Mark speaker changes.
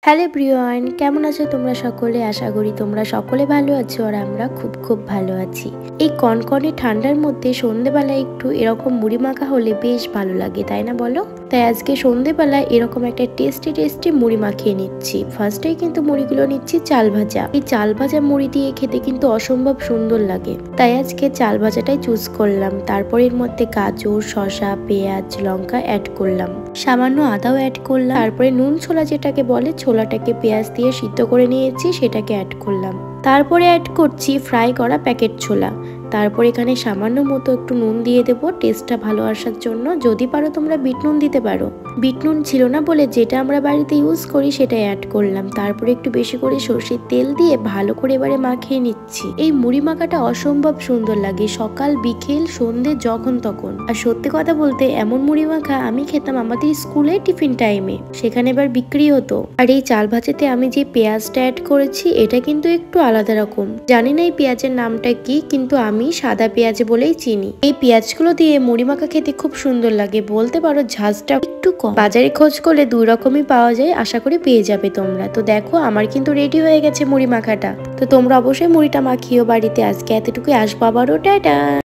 Speaker 1: Hello everyone, কেমন আছো তোমরা সকলে? আশা করি তোমরা সকলে ভালো আছো আর আমরা খুব খুব ভালো আছি। এই কনকনে ঠান্ডার মধ্যে সন্ধেবেলায় একটু এরকম মুড়ি মাখা হলে বেশ ভালো লাগে, তাই না বলো? তাই আজকে সন্ধেবেলায় এরকম একটা টেস্টি মুড়ি মাখিয়ে নিচ্ছি। ফার্স্টেই কিন্তু মুড়িগুলো নিচ্ছি চাল ভাজা। এই চাল ভাজা মুড়ি দিয়ে খেতে কিন্তু অসম্ভব সুন্দর লাগে, তাই আজকে চাল ভাজাটাই চুজ করলাম। তারপর এর মধ্যে গাজর, শসা, পেঁয়াজ, লঙ্কা অ্যাড করলাম, সামান্য আদাও অ্যাড করলাম। তারপরে নুন ছোলা যেটাকে বলে, ছোলাটাকে পেঁয়াজ দিয়ে সিদ্ধ করে নিয়েছি, সেটাকে অ্যাড করলাম। তারপরে অ্যাড করছি ফ্রাই করা প্যাকেট ছোলা। তারপর এখানে সামান্য মতো একটু নুন দিয়ে দেবো টেস্টটা ভালো আসার জন্য। যদি পারো তোমরা বিট নুন দিতে পারো, বিট নুন ছিল না বলে যেটা আমরা বাড়িতে ইউজ করি সেটাই অ্যাড করলাম। তারপরে একটু বেশি করে সর্ষের তেল দিয়ে ভালো করে এবারে মাখিয়ে নিচ্ছি। এই মুড়ি মাখাটা অসম্ভব সুন্দর লাগে, সকাল বিকেল সন্ধে যখন তখন। আর সত্যি কথা বলতে এমন মুড়ি মাখা আমি খেতাম আমাদের স্কুলে টিফিন টাইমে, সেখানে এবার বিক্রি হতো। আর এই চাল ভাজাতে আমি যে পেঁয়াজটা অ্যাড করেছি এটা কিন্তু একটু আলাদা রকম, জানি না এই পেঁয়াজের নামটা কি, কিন্তু আমি সাদা পেঁয়াজ বলেই চিনি। এই পেঁয়াজগুলো দিয়ে মুড়ি মাখা খেতে খুব সুন্দর লাগে, বলতে পারো ঝাঁজটা একটু কম। বাজারে খোঁজ করলে দুই রকমই পাওয়া যায়, আশা করি পেয়ে যাবে তোমরা। তো দেখো আমার কিন্তু রেডি হয়ে গেছে মুড়ি মাখাটা। তো তোমরা অবশ্যই মুড়িটা মাখিও বাড়িতে। আজকে এতটুকুই, আসবো আবারও, টাটা।